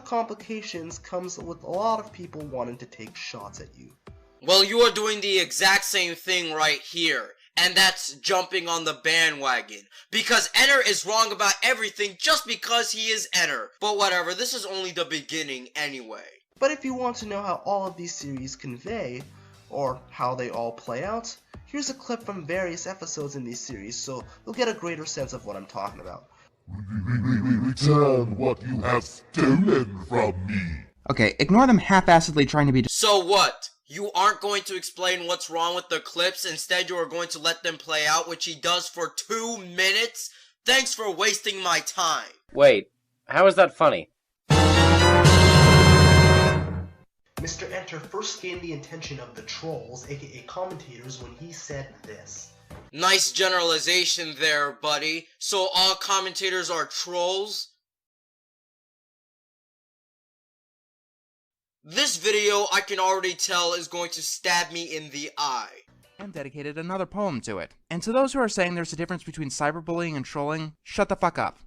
complications comes with a lot of people wanting to take shots at you. Well, you are doing the exact same thing right here. And that's jumping on the bandwagon. Because Enter is wrong about everything just because he is Enter. But whatever, this is only the beginning anyway. But if you want to know how all of these series convey, or how they all play out, here's a clip from various episodes in these series so you'll get a greater sense of what I'm talking about. Return what you have stolen from me. Okay, ignore them half-assedly trying to be— So what? You aren't going to explain what's wrong with the clips, instead you are going to let them play out, which he does for 2 minutes? Thanks for wasting my time. Wait, how is that funny? Mr. Enter first gained the attention of the trolls, aka commentators, when he said this. Nice generalization there, buddy. So all commentators are trolls? This video, I can already tell, is going to stab me in the eye. And dedicated another poem to it. And to those who are saying there's a difference between cyberbullying and trolling, shut the fuck up.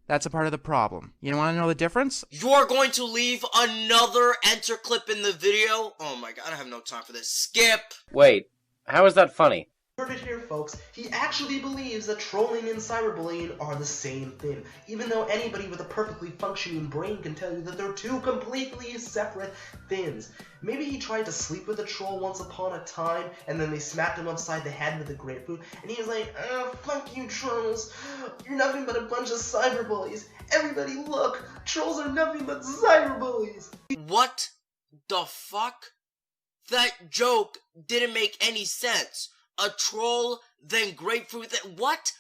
That's a part of the problem. You want to know the difference? You are going to leave another Enter clip in the video? Oh my god, I have no time for this. Skip! Wait, how is that funny? Heard it here, folks. He actually believes that trolling and cyberbullying are the same thing, even though anybody with a perfectly functioning brain can tell you that they're two completely separate things. Maybe he tried to sleep with a troll once upon a time, and then they smacked him upside the head with a grapefruit, and he was like, "Oh, fuck you, trolls. You're nothing but a bunch of cyberbullies. Everybody look, trolls are nothing but cyberbullies." What the fuck? That joke didn't make any sense. A troll, then grapefruit, then what?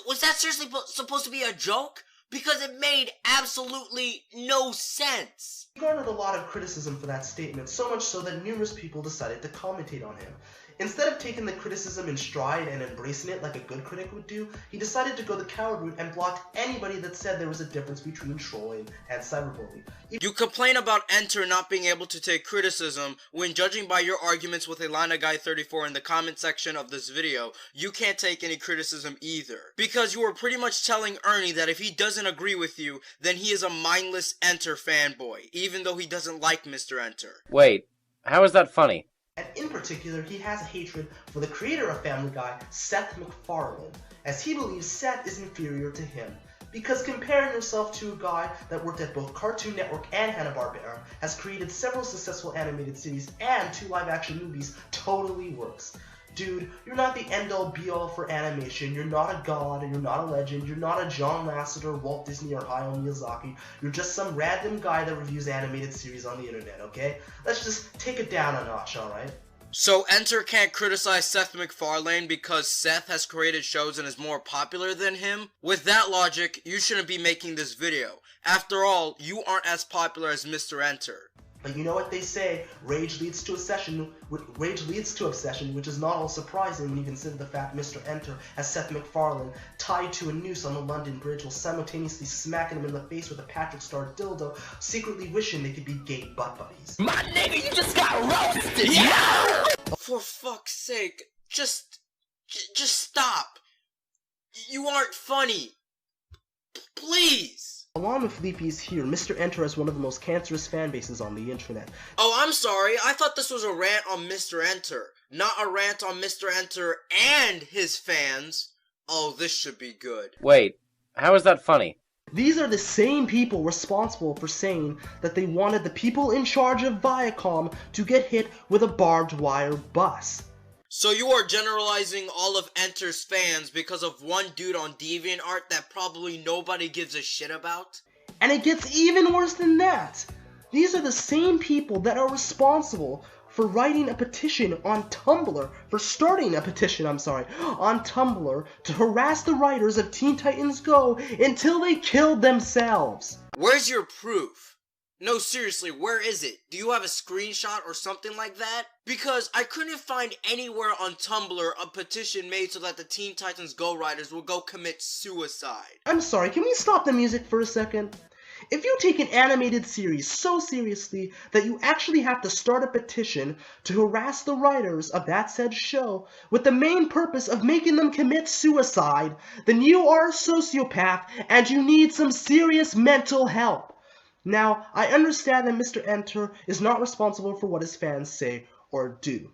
Was that seriously supposed to be a joke? Because it made absolutely no sense. He garnered a lot of criticism for that statement, so much so that numerous people decided to commentate on him. Instead of taking the criticism in stride and embracing it like a good critic would do, he decided to go the coward route and blocked anybody that said there was a difference between trolling and cyberbullying. You complain about Enter not being able to take criticism when, judging by your arguments with Elena Guy 34 in the comment section of this video, you can't take any criticism either. Because you were pretty much telling Ernie that if he doesn't agree with you, then he is a mindless Enter fanboy, even though he doesn't like Mr. Enter. Wait, how is that funny? And in particular, he has a hatred for the creator of Family Guy, Seth MacFarlane, as he believes Seth is inferior to him. Because comparing yourself to a guy that worked at both Cartoon Network and Hanna-Barbera, has created several successful animated series and 2 live-action movies, totally works. Dude, you're not the end-all be-all for animation, you're not a god, you're not a legend, you're not a John Lasseter, Walt Disney, or Hayao Miyazaki, you're just some random guy that reviews animated series on the internet, okay? Let's just take it down a notch, alright? So Enter can't criticize Seth MacFarlane because Seth has created shows and is more popular than him? With that logic, you shouldn't be making this video. After all, you aren't as popular as Mr. Enter. But you know what they say, rage leads to obsession, which is not all surprising when you consider the fact Mr. Enter has Seth MacFarlane tied to a noose on the London Bridge while simultaneously smacking him in the face with a Patrick Star dildo, secretly wishing they could be gay butt buddies. My nigga, you just got roasted! Yeah! For fuck's sake, just stop. You aren't funny. Please. Along with Leapy's here, Mr. Enter has one of the most cancerous fan bases on the internet. Oh, I'm sorry. I thought this was a rant on Mr. Enter, not a rant on Mr. Enter and his fans. Oh, this should be good. Wait, how is that funny? These are the same people responsible for saying that they wanted the people in charge of Viacom to get hit with a barbed wire bus. So you are generalizing all of Enter's fans because of one dude on DeviantArt that probably nobody gives a shit about? And it gets even worse than that. These are the same people that are responsible for writing a petition on Tumblr, for starting a petition, on Tumblr to harass the writers of Teen Titans Go until they killed themselves. Where's your proof? No, seriously, where is it? Do you have a screenshot or something like that? Because I couldn't find anywhere on Tumblr a petition made so that the Teen Titans Go writers will go commit suicide. I'm sorry, can we stop the music for a second? If you take an animated series so seriously that you actually have to start a petition to harass the writers of that said show with the main purpose of making them commit suicide, then you are a sociopath and you need some serious mental help. Now, I understand that Mr. Enter is not responsible for what his fans say or do.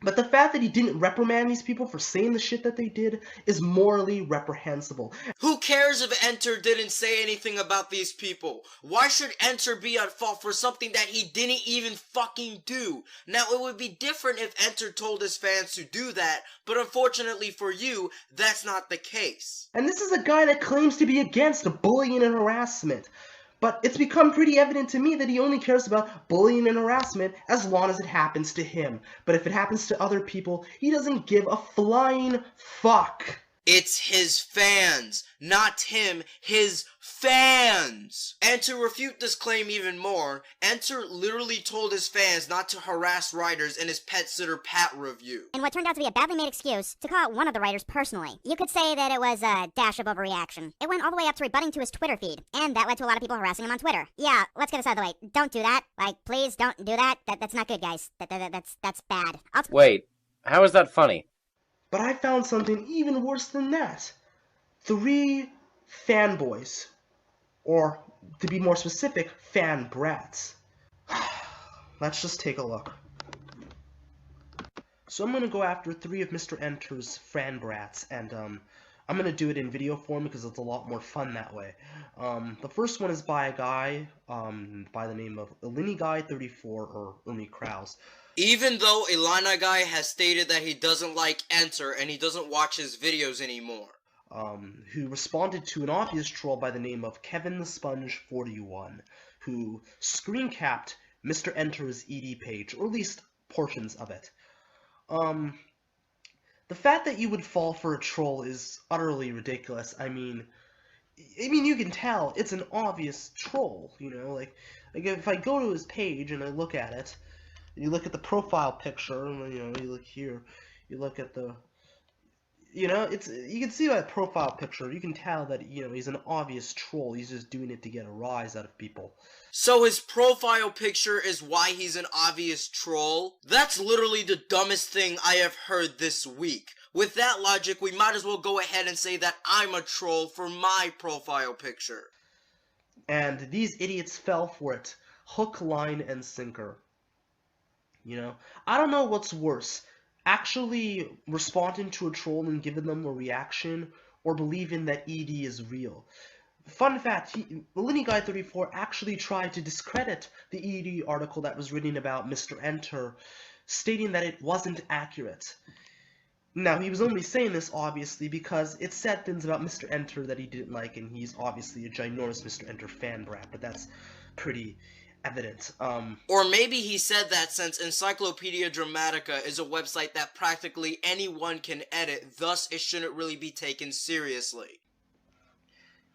But the fact that he didn't reprimand these people for saying the shit that they did is morally reprehensible. Who cares if Enter didn't say anything about these people? Why should Enter be at fault for something that he didn't even fucking do? Now, it would be different if Enter told his fans to do that, but unfortunately for you, that's not the case. And this is a guy that claims to be against bullying and harassment. But it's become pretty evident to me that he only cares about bullying and harassment as long as it happens to him. But if it happens to other people, he doesn't give a flying fuck. It's his fans, not him, his fans! And to refute this claim even more, Enter literally told his fans not to harass writers in his Pet Sitter Pat review. In what turned out to be a badly made excuse to call out one of the writers personally. You could say that it was a dash of overreaction. It went all the way up to rebutting to his Twitter feed, and that led to a lot of people harassing him on Twitter. Yeah, let's get this out of the way. Don't do that. Like, please don't do that. That's not good, guys. That's bad. Wait, how is that funny? But I found something even worse than that. 3 fanboys, or to be more specific, fan brats. Let's just take a look. So I'm going to go after 3 of Mr. Enter's fan brats, and I'm going to do it in video form because it's a lot more fun that way. The first one is by a guy by the name of LinnyGuy34 or Ernie Krause. Even though Illini Guy has stated that he doesn't like Enter and he doesn't watch his videos anymore. Who responded to an obvious troll by the name of Kevin the Sponge 41, who screen capped Mr. Enter's ED page, or at least portions of it. The fact that you would fall for a troll is utterly ridiculous. I mean, you can tell it's an obvious troll, you know, like if I go to his page and I look at it, you look at the profile picture, and you look here, you look at the, you can see by the profile picture, you can tell that, he's an obvious troll. He's just doing it to get a rise out of people. So his profile picture is why he's an obvious troll? That's literally the dumbest thing I have heard this week. With that logic, we might as well go ahead and say that I'm a troll for my profile picture. And these idiots fell for it. Hook, line, and sinker. I don't know what's worse, actually responding to a troll and giving them a reaction, or believing that ED is real. Fun fact, LinnyGuy34 actually tried to discredit the ED article that was written about Mr. Enter, stating that it wasn't accurate. Now, he was only saying this, obviously, because it said things about Mr. Enter that he didn't like, and he's obviously a ginormous Mr. Enter fan brat, but that's pretty evident. Or maybe he said that since Encyclopedia Dramatica is a website that practically anyone can edit, thus it shouldn't really be taken seriously.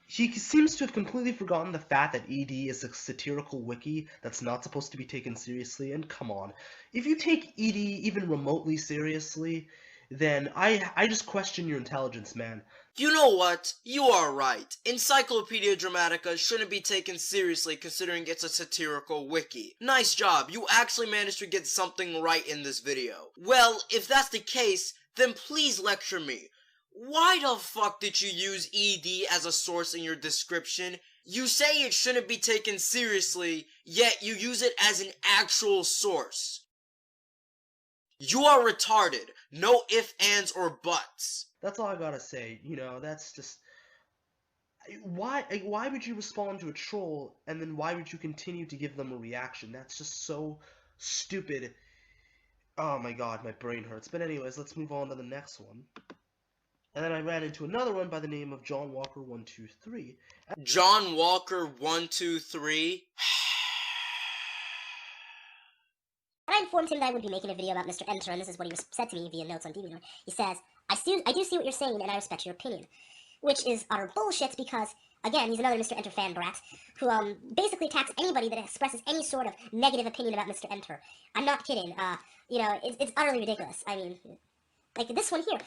He seems to have completely forgotten the fact that ED is a satirical wiki that's not supposed to be taken seriously, and come on. If you take ED even remotely seriously, then I just question your intelligence, man. You know what? You are right. Encyclopedia Dramatica shouldn't be taken seriously considering it's a satirical wiki. Nice job, you actually managed to get something right in this video. Well, if that's the case, then please lecture me. Why the fuck did you use ED as a source in your description? You say it shouldn't be taken seriously, yet you use it as an actual source. You are retarded. No ifs, ands, or buts. That's all I gotta say. That's just... Why would you respond to a troll, and then why would you continue to give them a reaction? That's just so stupid. Oh my god, my brain hurts. But anyways, let's move on to the next one. And then I ran into another one by the name of John Walker 123. John Walker 123? I informed him that I would be making a video about Mr. Enter, and this is what he said to me via notes on DeviantArt. He says, I do see what you're saying, and I respect your opinion. Which is utter bullshit because, again, he's another Mr. Enter fan brat who basically attacks anybody that expresses any sort of negative opinion about Mr. Enter. I'm not kidding. It's utterly ridiculous. I mean, like this one here.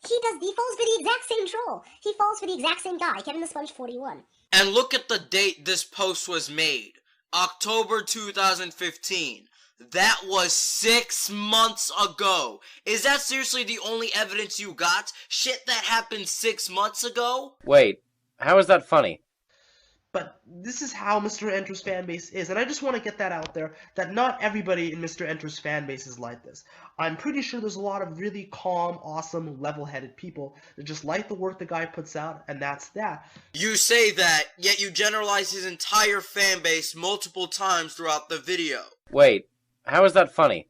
He falls for the exact same troll. He falls for the exact same guy, Kevin the Sponge 41. And look at the date this post was made. October 2015. That was 6 months ago. Is that seriously the only evidence you got? Shit that happened 6 months ago? Wait, how is that funny? But this is how Mr. Enter's fanbase is, and I just want to get that out there, that not everybody in Mr. Enter's fanbase is like this. I'm pretty sure there's a lot of really calm, awesome, level-headed people that just like the work the guy puts out, and that's that. You say that, yet you generalize his entire fanbase multiple times throughout the video. Wait, how is that funny?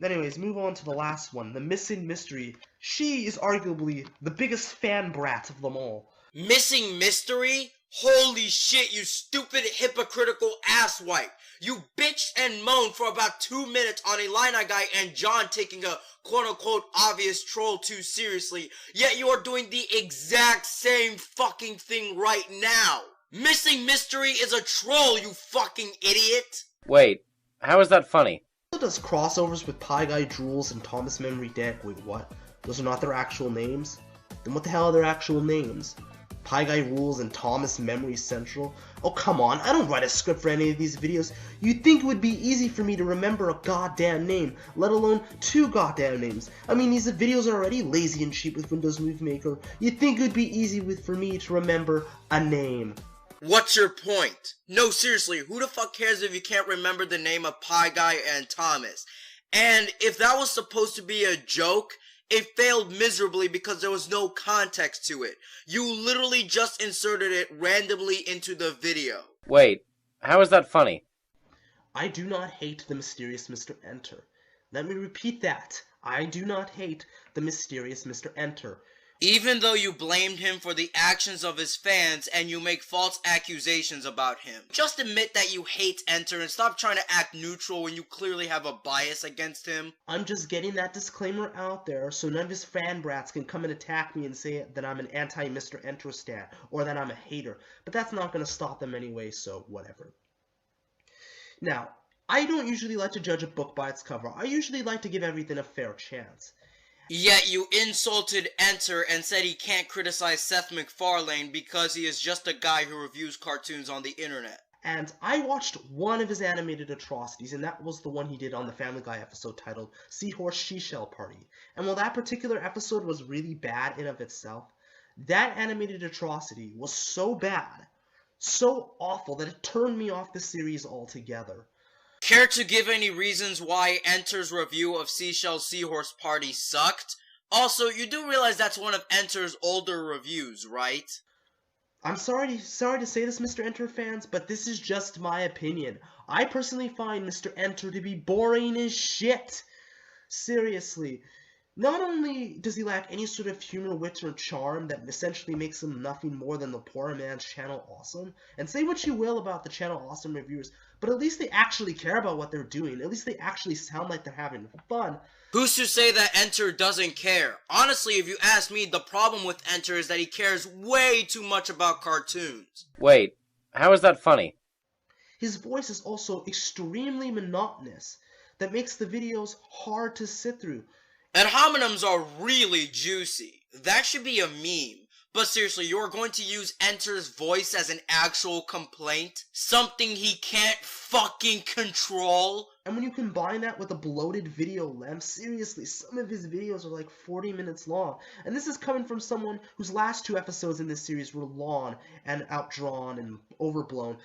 Anyways, move on to the last one, the Missing Mystery. She is arguably the biggest fan brat of them all. Missing Mystery? Holy shit, you stupid hypocritical asswipe. You bitched and moaned for about 2 minutes on Illini Guy and John taking a quote-unquote obvious troll too seriously, yet you are doing the exact same fucking thing right now. Missing Mystery is a troll, you fucking idiot. Wait, how is that funny? Also does crossovers with Pie Guy Jules and Thomas Memory Dan. Wait, what? Those are not their actual names? Then what the hell are their actual names? Pie Guy Rules and Thomas Memory Central? Oh, come on, I don't write a script for any of these videos. You'd think it would be easy for me to remember a goddamn name, let alone 2 goddamn names. I mean, these videos are already lazy and cheap with Windows Movie Maker. You'd think it would be easy for me to remember a name. What's your point? No, seriously, who the fuck cares if you can't remember the name of Pie Guy and Thomas? And if that was supposed to be a joke, it failed miserably because there was no context to it. You literally just inserted it randomly into the video. Wait, how is that funny? I do not hate the mysterious Mr. Enter. Let me repeat that. I do not hate the mysterious Mr. Enter. Even though you blamed him for the actions of his fans and you make false accusations about him. Just admit that you hate Enter and stop trying to act neutral when you clearly have a bias against him. I'm just getting that disclaimer out there so none of his fan brats can come and attack me and say that I'm an anti-Mr. Enter stan or that I'm a hater. But that's not going to stop them anyway, so whatever. Now, I don't usually like to judge a book by its cover. I usually like to give everything a fair chance. Yet you insulted Enter and said he can't criticize Seth MacFarlane because he is just a guy who reviews cartoons on the internet. And I watched one of his animated atrocities, and that was the one he did on the Family Guy episode titled Seahorse She-Shell Party. And while that particular episode was really bad in of itself, that animated atrocity was so bad, so awful, that it turned me off the series altogether. Care to give any reasons why Enter's review of Seashell Seahorse Party sucked? Also, you do realize that's one of Enter's older reviews, right? I'm sorry to say this, Mr. Enter fans, but this is just my opinion. I personally find Mr. Enter to be boring as shit. Seriously. Not only does he lack any sort of humor, wit, or charm that essentially makes him nothing more than the poor man's Channel Awesome, and say what you will about the Channel Awesome reviewers, but at least they actually care about what they're doing. At least they actually sound like they're having fun. Who's to say that Enter doesn't care? Honestly, if you ask me, the problem with Enter is that he cares way too much about cartoons. Wait, how is that funny? His voice is also extremely monotonous. That makes the videos hard to sit through. And homonyms are really juicy. That should be a meme. But seriously, you're going to use Enter's voice as an actual complaint? Something he can't fucking control? And when you combine that with a bloated video length, seriously, some of his videos are like 40 minutes long. And this is coming from someone whose last 2 episodes in this series were long and outdrawn and overblown.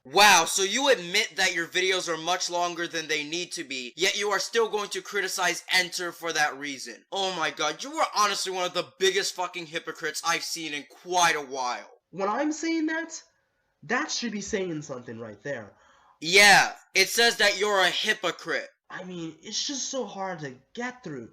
Wow, so you admit that your videos are much longer than they need to be, yet you are still going to criticize Enter for that reason. Oh my god, you are honestly one of the biggest fucking hypocrites I've seen in quite a while. When I'm saying that, that should be saying something right there. Yeah, it says that you're a hypocrite. I mean, it's just so hard to get through.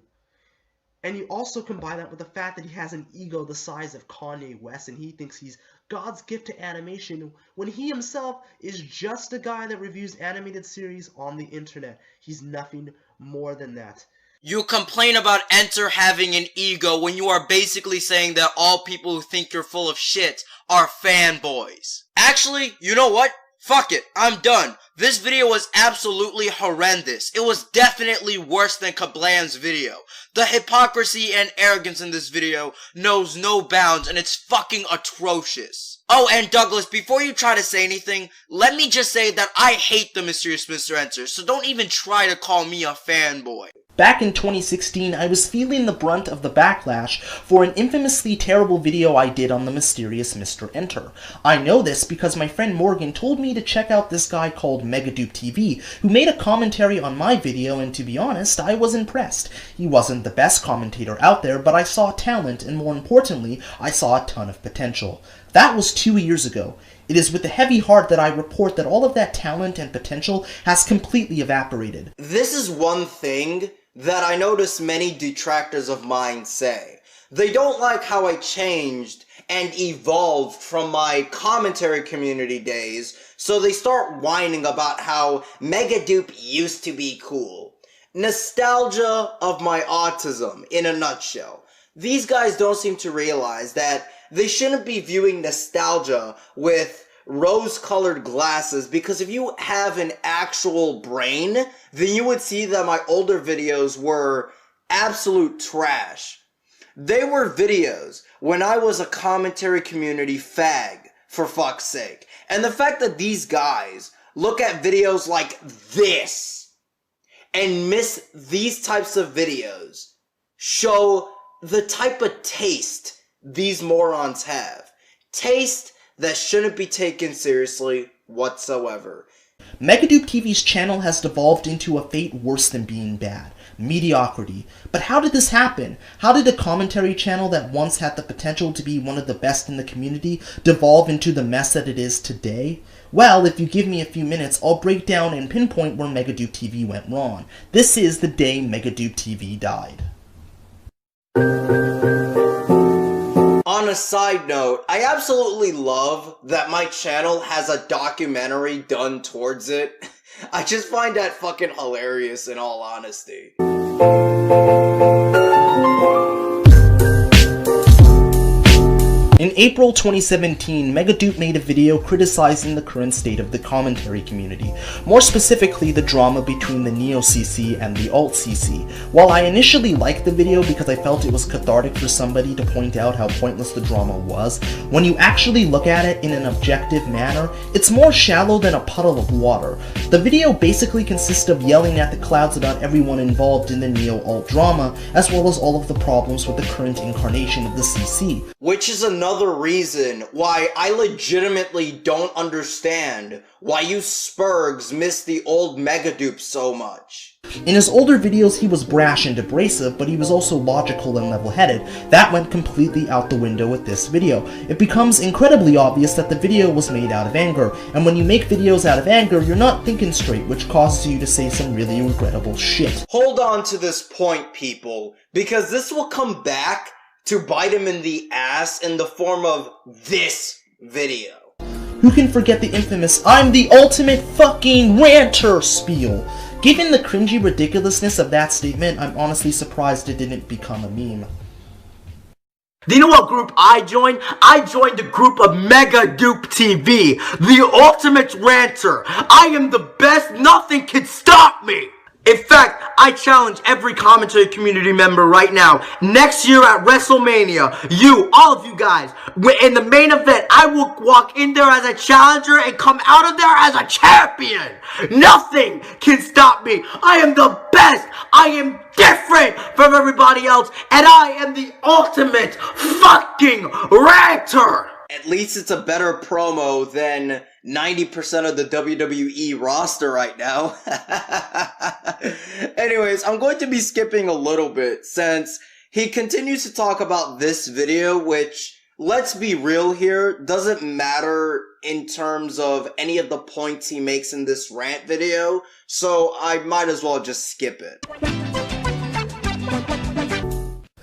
And you also combine that with the fact that he has an ego the size of Kanye West and he thinks he's God's gift to animation when he himself is just a guy that reviews animated series on the internet. He's nothing more than that. You complain about Enter having an ego when you are basically saying that all people who think you're full of shit are fanboys. Actually, you know what? Fuck it, I'm done. This video was absolutely horrendous. It was definitely worse than Kablam's video. The hypocrisy and arrogance in this video knows no bounds and it's fucking atrocious. Oh, and Douglas, before you try to say anything, let me just say that I hate the mysterious Mr. Enter, so don't even try to call me a fanboy. Back in 2016, I was feeling the brunt of the backlash for an infamously terrible video I did on the mysterious Mr. Enter. I know this because my friend Morgan told me to check out this guy called MegaDoopTV, who made a commentary on my video, and to be honest, I was impressed. He wasn't the best commentator out there, but I saw talent, and more importantly, I saw a ton of potential. That was 2 years ago. It is with a heavy heart that I report that all of that talent and potential has completely evaporated. This is one thing that I notice many detractors of mine say. They don't like how I changed and evolved from my commentary community days, so they start whining about how MegaDoop used to be cool. Nostalgia of my autism, in a nutshell. These guys don't seem to realize that they shouldn't be viewing nostalgia with rose-colored glasses, because if you have an actual brain, then you would see that my older videos were absolute trash. They were videos when I was a commentary community fag, for fuck's sake. And the fact that these guys look at videos like this and miss these types of videos show the type of taste these morons have. Taste that shouldn't be taken seriously whatsoever. MegaDoopTV's channel has devolved into a fate worse than being bad. Mediocrity. But how did this happen? How did a commentary channel that once had the potential to be one of the best in the community devolve into the mess that it is today? Well, if you give me a few minutes, I'll break down and pinpoint where MegaDoopTV went wrong. This is the day MegaDoopTV died. On a side note, I absolutely love that my channel has a documentary done towards it. I just find that fucking hilarious, in all honesty. In April 2017, MegaDoop made a video criticizing the current state of the commentary community, more specifically the drama between the Neo-CC and the Alt-CC. While I initially liked the video because I felt it was cathartic for somebody to point out how pointless the drama was, when you actually look at it in an objective manner, it's more shallow than a puddle of water. The video basically consists of yelling at the clouds about everyone involved in the Neo-Alt drama, as well as all of the problems with the current incarnation of the CC. Which is another reason why I legitimately don't understand why you spurgs miss the old MegaDoop so much. In his older videos, he was brash and abrasive, but he was also logical and level-headed. That went completely out the window with this video. It becomes incredibly obvious that the video was made out of anger, and when you make videos out of anger, you're not thinking straight, which causes you to say some really regrettable shit. Hold on to this point, people, because this will come back to bite him in the ass in the form of this video. Who can forget the infamous "I'm the ultimate fucking ranter" spiel? Given the cringy ridiculousness of that statement, I'm honestly surprised it didn't become a meme. Do you know what group I joined? I joined the group of MegaDoopTV, the ultimate ranter. I am the best, nothing can stop me. In fact, I challenge every commentary community member right now. Next year at WrestleMania, all of you guys, in the main event, I will walk in there as a challenger and come out of there as a champion. Nothing can stop me. I am the best. I am different from everybody else, and I am the ultimate fucking ranter. At least it's a better promo than 90% of the WWE roster right now. Anyways, I'm going to be skipping a little bit since he continues to talk about this video, which, let's be real here, doesn't matter in terms of any of the points he makes in this rant video, so I might as well just skip it.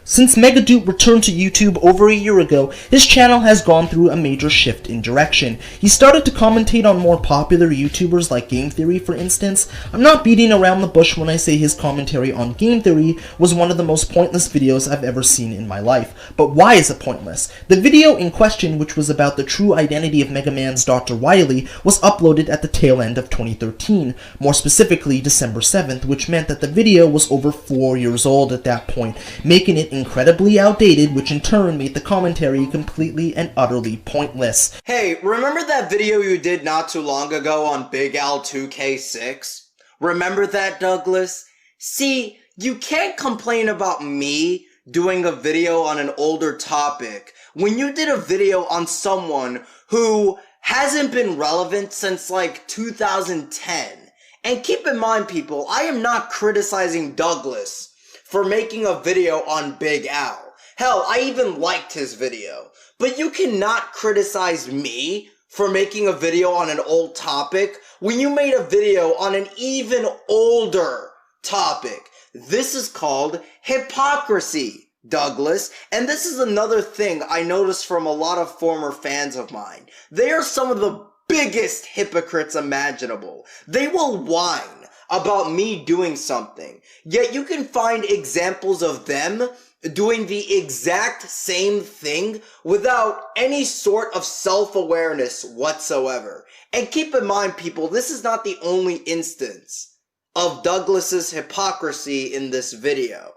Since MegaDoop returned to YouTube over a year ago, his channel has gone through a major shift in direction. He started to commentate on more popular YouTubers like Game Theory, for instance. I'm not beating around the bush when I say his commentary on Game Theory was one of the most pointless videos I've ever seen in my life. But why is it pointless? The video in question, which was about the true identity of Mega Man's Dr. Wily, was uploaded at the tail end of 2013, more specifically December 7th, which meant that the video was over 4 years old at that point, making it incredibly outdated, which in turn made the commentary completely and utterly pointless. Hey, remember that video you did not too long ago on Big Al 2K6? Remember that, Douglas? See, You can't complain about me doing a video on an older topic when you did a video on someone who hasn't been relevant since like 2010. And keep in mind, people, I am not criticizing Douglas for making a video on Big Al. Hell, I even liked his video. But you cannot criticize me for making a video on an old topic when you made a video on an even older topic. This is called hypocrisy, Douglas. And this is another thing I noticed from a lot of former fans of mine. They are some of the biggest hypocrites imaginable. They will whine about me doing something, yet you can find examples of them doing the exact same thing without any sort of self-awareness whatsoever. And keep in mind, people, this is not the only instance of Douglas's hypocrisy in this video.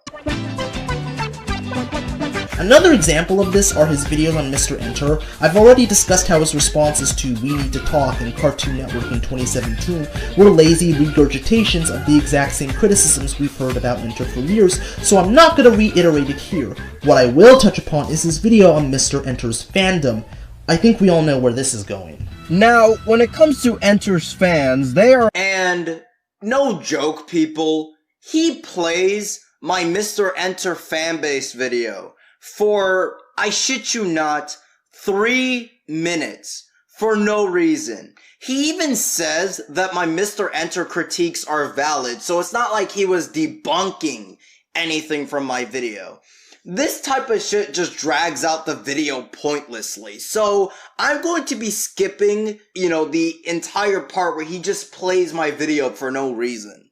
Another example of this are his videos on Mr. Enter. I've already discussed how his responses to We Need to Talk and Cartoon Network in 2017 were lazy regurgitations of the exact same criticisms we've heard about Enter for years, so I'm not going to reiterate it here. What I will touch upon is his video on Mr. Enter's fandom. I think we all know where this is going. Now, when it comes to Enter's fans, they are— And no joke, people, he plays my Mr. Enter fanbase video for, I shit you not, 3 minutes for no reason. He even says that my Mr. Enter critiques are valid, so it's not like he was debunking anything from my video. This type of shit just drags out the video pointlessly, so I'm going to be skipping, the entire part where he just plays my video for no reason.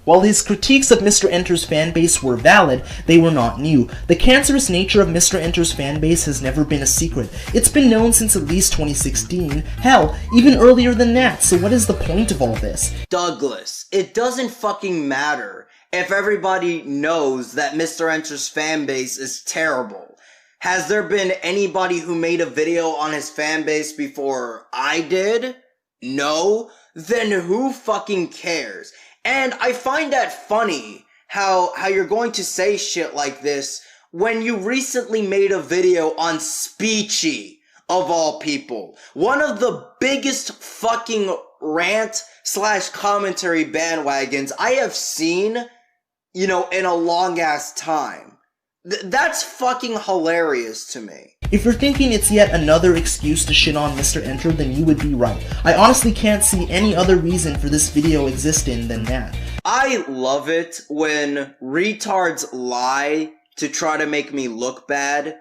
While his critiques of Mr. Enter's fanbase were valid, they were not new. The cancerous nature of Mr. Enter's fanbase has never been a secret. It's been known since at least 2016, hell, even earlier than that, so what is the point of all this? Douglas, it doesn't fucking matter if everybody knows that Mr. Enter's fanbase is terrible. Has there been anybody who made a video on his fanbase before I did? No? Then who fucking cares? And I find that funny, how you're going to say shit like this when you recently made a video on Speechy, of all people. One of the biggest fucking rant/commentary bandwagons I have seen, in a long-ass time. That's fucking hilarious to me. If you're thinking it's yet another excuse to shit on Mr. Enter, then you would be right. I honestly can't see any other reason for this video existing than that. I love it when retards lie to try to make me look bad.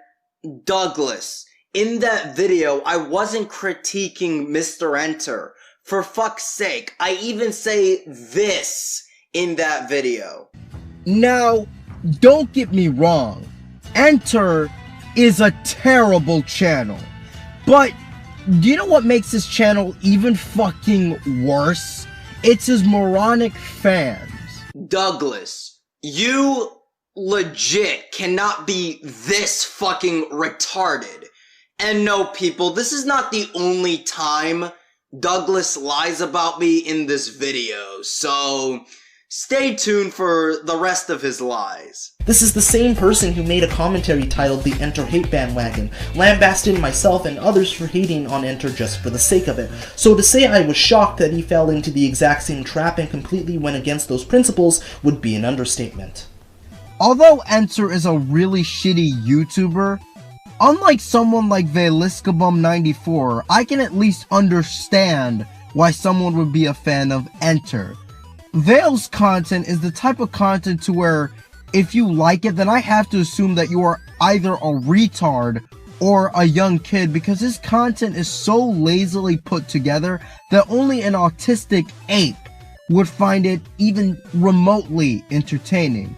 Douglas, in that video, I wasn't critiquing Mr. Enter. For fuck's sake, I even say this in that video. Now, don't get me wrong, Enter is a terrible channel, but do you know what makes this channel even fucking worse? It's his moronic fans. Douglas, you legit cannot be this fucking retarded. And no, people, this is not the only time Douglas lies about me in this video, so stay tuned for the rest of his lies. This is the same person who made a commentary titled The Enter Hate Bandwagon, lambasting myself and others for hating on Enter just for the sake of it. So to say I was shocked that he fell into the exact same trap and completely went against those principles would be an understatement. Although Enter is a really shitty YouTuber, unlike someone like Veiliskabum94, I can at least understand why someone would be a fan of Enter. Veil's content is the type of content to where if you like it, then I have to assume that you are either a retard or a young kid, because his content is so lazily put together that only an autistic ape would find it even remotely entertaining.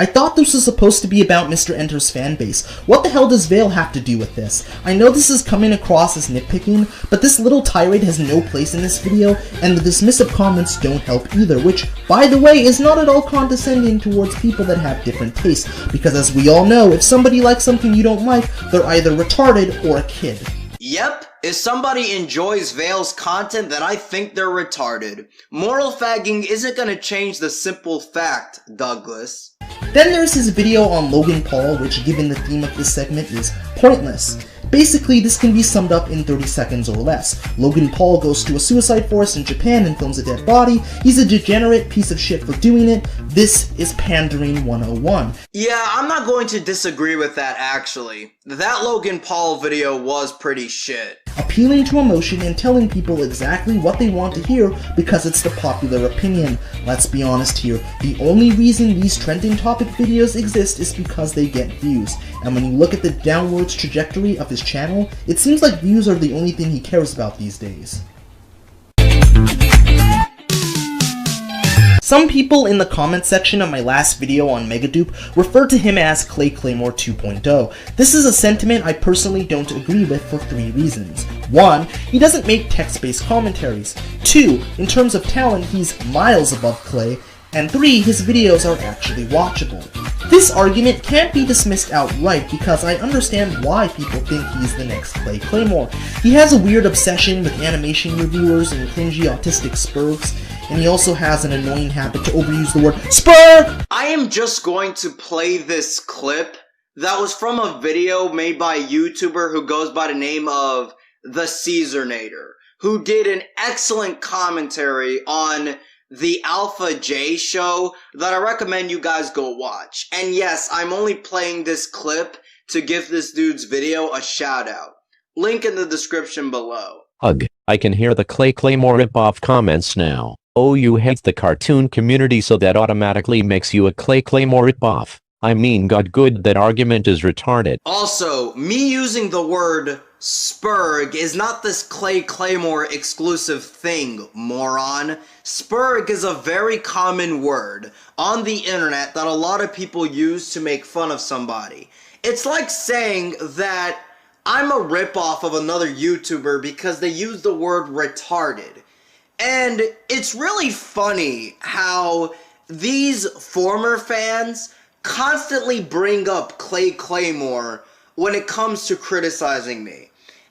I thought this was supposed to be about Mr. Enter's fanbase. What the hell does Veil have to do with this? I know this is coming across as nitpicking, but this little tirade has no place in this video, and the dismissive comments don't help either, which, by the way, is not at all condescending towards people that have different tastes, because as we all know, if somebody likes something you don't like, they're either retarded or a kid. Yep, If somebody enjoys Vale's content, then I think they're retarded. Moral fagging isn't gonna change the simple fact, Douglas. Then there's his video on Logan Paul, which given the theme of this segment is pointless. Basically, this can be summed up in 30 seconds or less. Logan Paul goes to a suicide forest in Japan and films a dead body. He's a degenerate piece of shit for doing it. This is pandering 101. Yeah, I'm not going to disagree with that actually. That Logan Paul video was pretty shit. Appealing to emotion and telling people exactly what they want to hear because it's the popular opinion. Let's be honest here, the only reason these trending topic videos exist is because they get views. And when you look at the downwards trajectory of his channel, it seems like views are the only thing he cares about these days. Some people in the comment section of my last video on MegaDoop referred to him as Clay Claymore 2.0. This is a sentiment I personally don't agree with for 3 reasons. 1. He doesn't make text-based commentaries. 2. In terms of talent, he's miles above Clay. And 3. His videos are actually watchable. This argument can't be dismissed outright because I understand why people think he's the next Clay Claymore. He has a weird obsession with animation reviewers and cringy autistic spurgs, and he also has an annoying habit to overuse the word SPURG! I am just going to play this clip that was from a video made by a YouTuber who goes by the name of The Caesarnator, who did an excellent commentary on the Alpha J show that I recommend you guys go watch. And yes, I'm only playing this clip to give this dude's video a shout out. Link in the description below. Ugh, I can hear the Clay Claymore ripoff comments now. Oh, you hate the cartoon community, so that automatically makes you a Clay Claymore ripoff. I mean, god good, that argument is retarded. Also, me using the word Spurg is not this Clay Claymore exclusive thing, moron. Spurg is a very common word on the internet that a lot of people use to make fun of somebody. It's like saying that I'm a ripoff of another YouTuber because they use the word retarded. And it's really funny how these former fans constantly bring up Clay Claymore when it comes to criticizing me.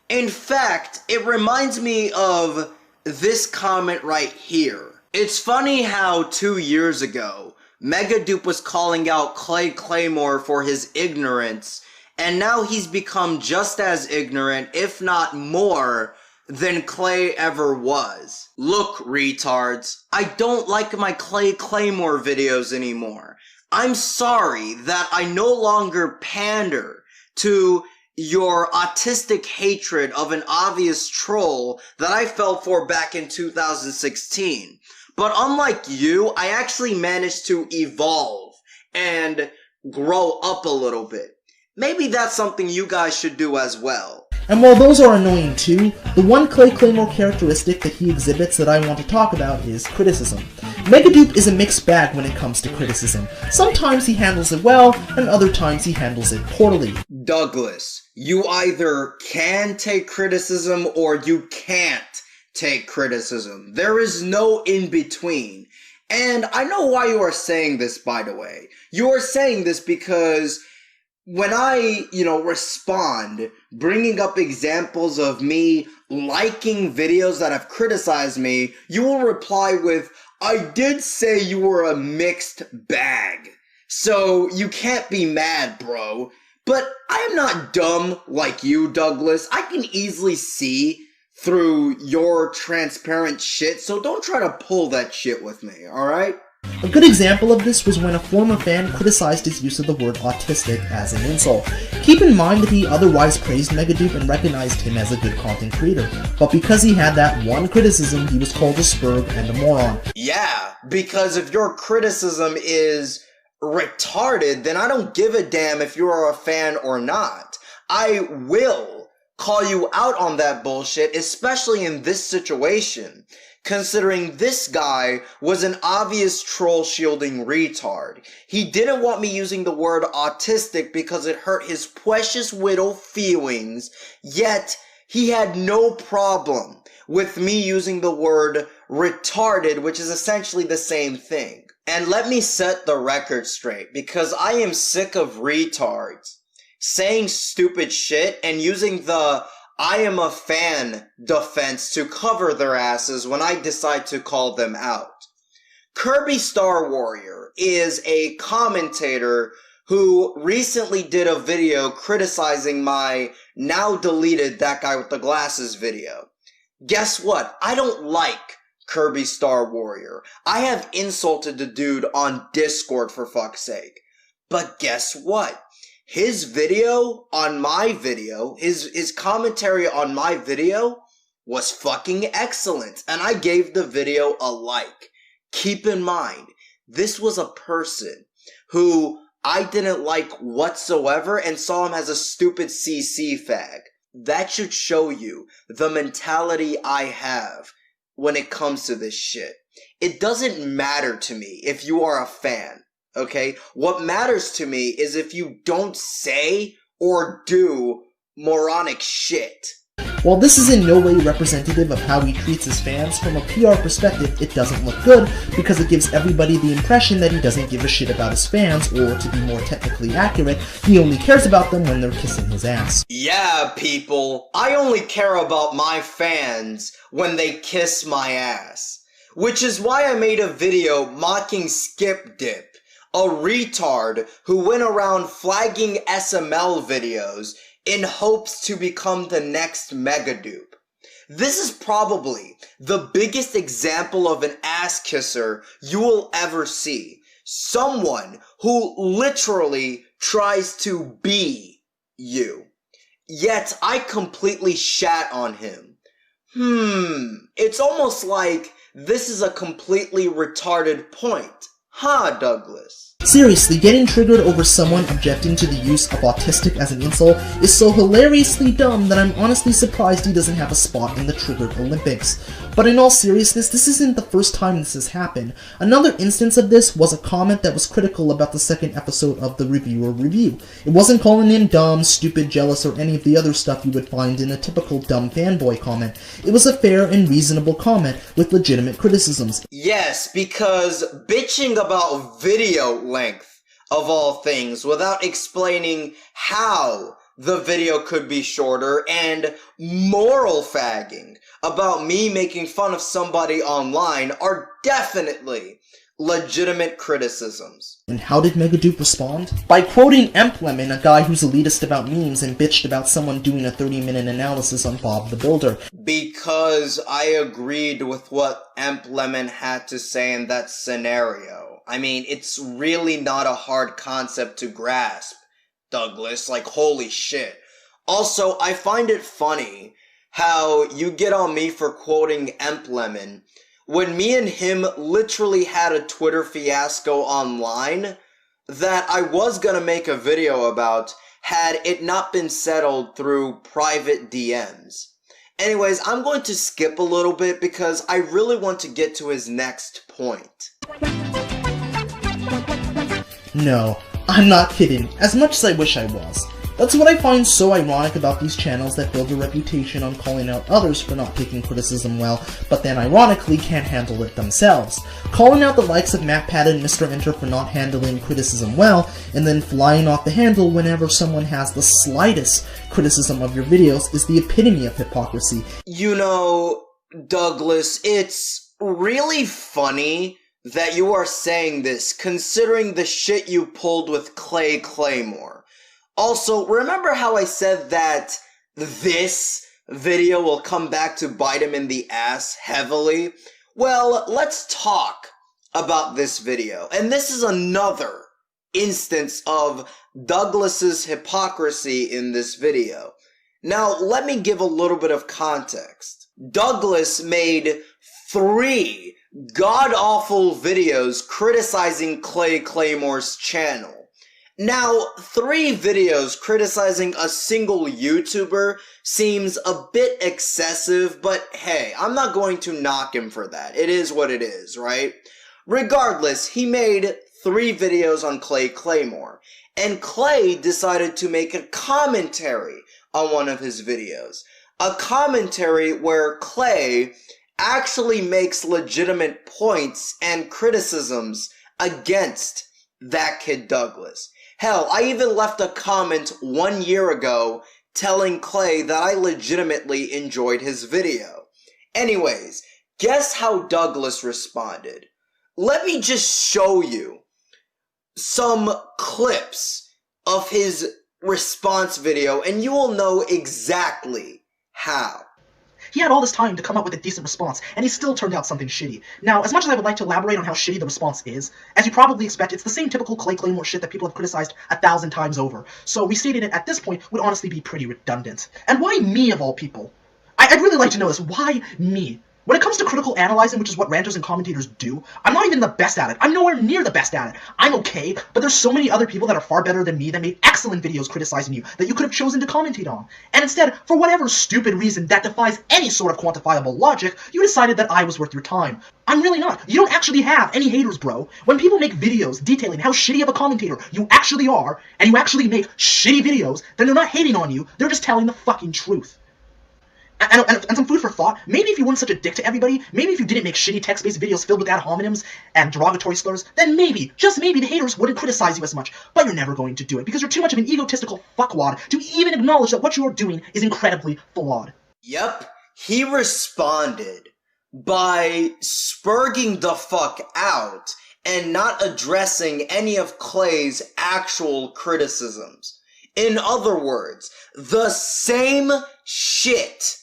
In fact, it reminds me of this comment right here. It's funny how 2 years ago, MegaDoop was calling out Clay Claymore for his ignorance, and now he's become just as ignorant, if not more, than Clay ever was. Look, retards, I don't like my Clay Claymore videos anymore. I'm sorry that I no longer pander to your autistic hatred of an obvious troll that I fell for back in 2016. But unlike you, I actually managed to evolve and grow up a little bit. Maybe that's something you guys should do as well. And while those are annoying too, the one Clay Claymore characteristic that he exhibits that I want to talk about is criticism. MegaDoop is a mixed bag when it comes to criticism. Sometimes he handles it well, and other times he handles it poorly. Douglas, you either can take criticism or you can't take criticism. There is no in between. And I know why you are saying this, by the way. You are saying this because when I, respond, bringing up examples of me liking videos that have criticized me, you will reply with, I did say you were a mixed bag. So you can't be mad, bro. But I am not dumb like you, Douglas. I can easily see through your transparent shit, so don't try to pull that shit with me, alright? A good example of this was when a former fan criticized his use of the word autistic as an insult. Keep in mind that he otherwise praised MegaDoop and recognized him as a good content creator, but because he had that one criticism, he was called a spurg and a moron. Yeah, because if your criticism is retarded, then I don't give a damn if you are a fan or not. I will call you out on that bullshit, especially in this situation, considering this guy was an obvious troll-shielding retard. He didn't want me using the word autistic because it hurt his precious little feelings, yet he had no problem with me using the word retarded, which is essentially the same thing. And let me set the record straight, because I am sick of retards saying stupid shit and using the I am a fan defense to cover their asses when I decide to call them out. Kirby Star Warrior is a commentator who recently did a video criticizing my now deleted That Guy with the Glasses video. Guess what? I don't like Kirby Star Warrior. I have insulted the dude on Discord for fuck's sake. But guess what? His video on my video, his commentary on my video was fucking excellent, and I gave the video a like. Keep in mind, this was a person who I didn't like whatsoever and saw him as a stupid CC fag. That should show you the mentality I have when it comes to this shit. It doesn't matter to me if you are a fan, okay? What matters to me is if you don't say or do moronic shit. While this is in no way representative of how he treats his fans, from a PR perspective, it doesn't look good because it gives everybody the impression that he doesn't give a shit about his fans, or to be more technically accurate, he only cares about them when they're kissing his ass. Yeah, people, I only care about my fans when they kiss my ass. Which is why I made a video mocking Skip Dip, a retard who went around flagging SML videos in hopes to become the next MegaDoop. This is probably the biggest example of an ass kisser you will ever see. Someone who literally tries to be you. Yet I completely shat on him. It's almost like this is a completely retarded point. Huh, Douglas? Seriously, getting triggered over someone objecting to the use of autistic as an insult is so hilariously dumb that I'm honestly surprised he doesn't have a spot in the Triggered Olympics. But in all seriousness, this isn't the first time this has happened. Another instance of this was a comment that was critical about the second episode of the Reviewer Review. It wasn't calling him dumb, stupid, jealous, or any of the other stuff you would find in a typical dumb fanboy comment. It was a fair and reasonable comment with legitimate criticisms. Yes, because bitching about video length, of all things, without explaining how the video could be shorter, and moral fagging about me making fun of somebody online are definitely legitimate criticisms. And how did MegaDoop respond? By quoting Emplemon, a guy who's elitist about memes and bitched about someone doing a 30-minute analysis on Bob the Builder. Because I agreed with what Emplemon had to say in that scenario. I mean, it's really not a hard concept to grasp, Douglas. Like, holy shit. Also, I find it funny how you get on me for quoting Emplemon when me and him literally had a Twitter fiasco online that I was gonna make a video about had it not been settled through private DMs. Anyways, I'm going to skip a little bit because I really want to get to his next point. No, I'm not kidding, as much as I wish I was. That's what I find so ironic about these channels that build a reputation on calling out others for not taking criticism well, but then ironically can't handle it themselves. Calling out the likes of MatPat and Mr. Enter for not handling criticism well, and then flying off the handle whenever someone has the slightest criticism of your videos is the epitome of hypocrisy. You know, Douglas, it's really funny that you are saying this, considering the shit you pulled with Clay Claymore. Also, remember how I said that this video will come back to bite him in the ass heavily? Well, let's talk about this video. And this is another instance of Douglas's hypocrisy in this video. Now, let me give a little bit of context. Douglas made 3 god-awful videos criticizing Clay Claymore's channel. Now, 3 videos criticizing a single YouTuber seems a bit excessive, but hey, I'm not going to knock him for that. It is what it is, right? Regardless, he made 3 videos on Clay Claymore, and Clay decided to make a commentary on one of his videos. A commentary where Clay actually makes legitimate points and criticisms against ThatKidDouglas. Hell, I even left a comment 1 year ago telling Clay that I legitimately enjoyed his video. Anyways, guess how Douglas responded? Let me just show you some clips of his response video and you will know exactly how. He had all this time to come up with a decent response, and he still turned out something shitty. Now, as much as I would like to elaborate on how shitty the response is, as you probably expect, it's the same typical Clay Claymore shit that people have criticized 1,000 times over. So restating it at this point would honestly be pretty redundant. And why me, of all people? I'd really like to know this. Why me? When it comes to critical analyzing, which is what ranters and commentators do, I'm not even the best at it. I'm nowhere near the best at it. I'm okay, but there's so many other people that are far better than me that made excellent videos criticizing you that you could have chosen to commentate on. And instead, for whatever stupid reason that defies any sort of quantifiable logic, you decided that I was worth your time. I'm really not. You don't actually have any haters, bro. When people make videos detailing how shitty of a commentator you actually are, and you actually make shitty videos, then they're not hating on you, they're just telling the fucking truth. And some food for thought, maybe if you weren't such a dick to everybody, maybe if you didn't make shitty text-based videos filled with ad hominems and derogatory slurs, then maybe, just maybe, the haters wouldn't criticize you as much. But you're never going to do it, because you're too much of an egotistical fuckwad to even acknowledge that what you are doing is incredibly flawed. Yep, he responded by spurging the fuck out and not addressing any of Clay's actual criticisms. In other words, the same shit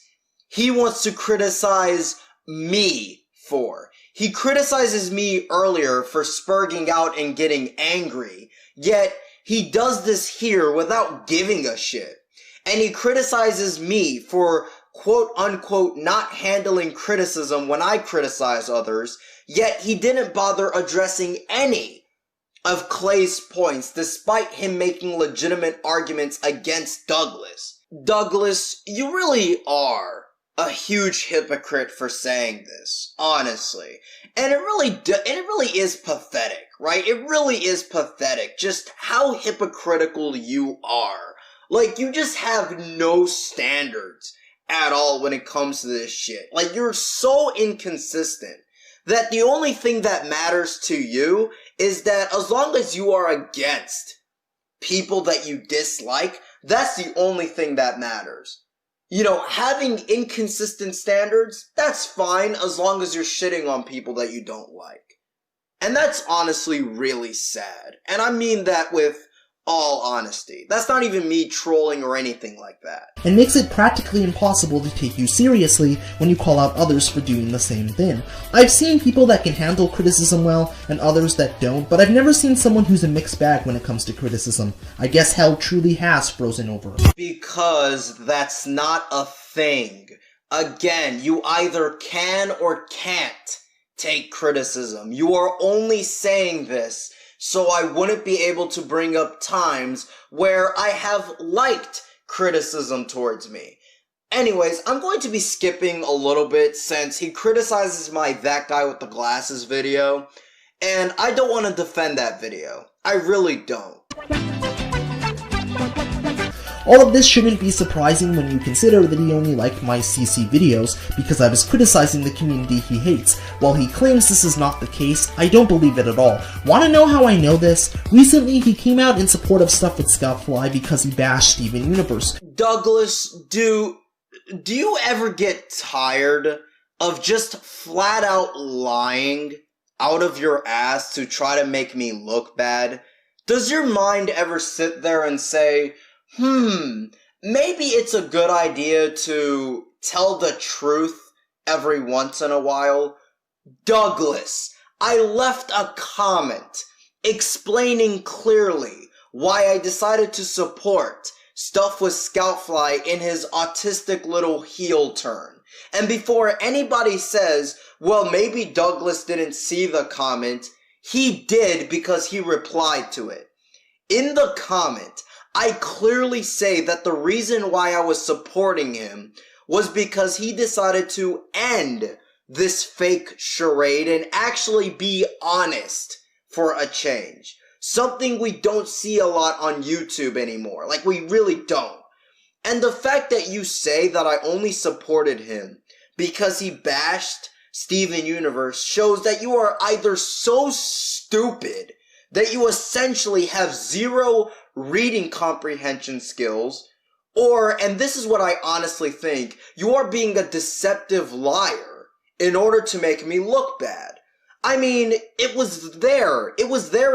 he wants to criticize me for. He criticizes me earlier for spurging out and getting angry, yet he does this here without giving a shit. And he criticizes me for quote-unquote not handling criticism when I criticize others, yet he didn't bother addressing any of Clay's points despite him making legitimate arguments against Douglas. Douglas, you really are a huge hypocrite for saying this, honestly. And it really is pathetic, right? It really is pathetic just how hypocritical you are. Like, you just have no standards at all when it comes to this shit. Like, you're so inconsistent that the only thing that matters to you is that as long as you are against people that you dislike, that's the only thing that matters. You know, having inconsistent standards, that's fine as long as you're shitting on people that you don't like. And that's honestly really sad. And I mean that with all honesty. That's not even me trolling or anything like that. And makes it practically impossible to take you seriously when you call out others for doing the same thing. I've seen people that can handle criticism well, and others that don't, but I've never seen someone who's a mixed bag when it comes to criticism. I guess hell truly has frozen over. Because that's not a thing. Again, you either can or can't take criticism. You are only saying this so I wouldn't be able to bring up times where I have liked criticism towards me. Anyways, I'm going to be skipping a little bit since he criticizes my That Guy with the Glasses video, and I don't want to defend that video. I really don't. All of this shouldn't be surprising when you consider that he only liked my CC videos because I was criticizing the community he hates. While he claims this is not the case, I don't believe it at all. Wanna know how I know this? Recently, he came out in support of stuff with Scoutfly because he bashed Steven Universe. Douglas, do you ever get tired of just flat out lying out of your ass to try to make me look bad? Does your mind ever sit there and say, maybe it's a good idea to tell the truth every once in a while? Douglas, I left a comment explaining clearly why I decided to support stuff with Scoutfly in his autistic little heel turn. And before anybody says, well, maybe Douglas didn't see the comment, he did because he replied to it. In the comment, I clearly say that the reason why I was supporting him was because he decided to end this fake charade and actually be honest for a change. Something we don't see a lot on YouTube anymore. Like, we really don't. And the fact that you say that I only supported him because he bashed Steven Universe shows that you are either so stupid that you essentially have zero reading comprehension skills, Or, and this is what I honestly think, you are being a deceptive liar in order to make me look bad. I mean, it was there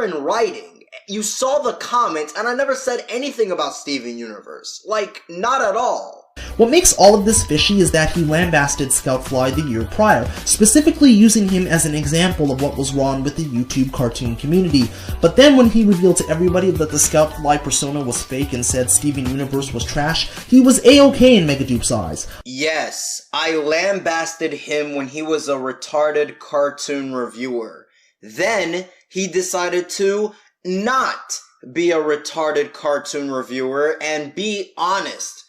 in writing. You saw the comments, and I never said anything about Steven Universe. Like, not at all. What makes all of this fishy is that he lambasted Scoutfly the year prior, specifically using him as an example of what was wrong with the YouTube cartoon community. But then when he revealed to everybody that the Scoutfly persona was fake and said Steven Universe was trash, he was A-okay in MegaDoop's eyes. Yes, I lambasted him when he was a retarded cartoon reviewer. Then he decided to not be a retarded cartoon reviewer and be honest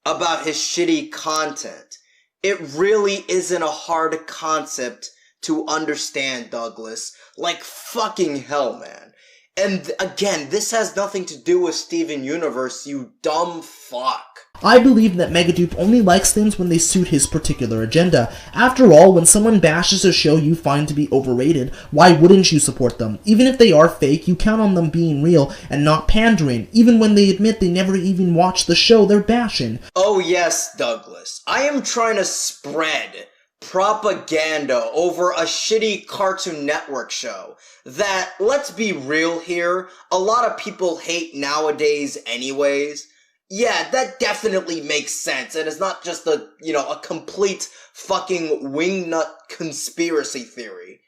about his shitty content. It really isn't a hard concept to understand, Douglas. Like fucking hell, man. And again, this has nothing to do with Steven Universe, you dumb fuck. I believe that MegaDoop only likes things when they suit his particular agenda. After all, when someone bashes a show you find to be overrated, why wouldn't you support them? Even if they are fake, you count on them being real and not pandering, even when they admit they never even watched the show they're bashing. Oh yes, Douglas. I am trying to spread propaganda over a shitty Cartoon Network show that, let's be real here, a lot of people hate nowadays anyways. Yeah, that definitely makes sense, and it's not just a complete fucking wingnut conspiracy theory.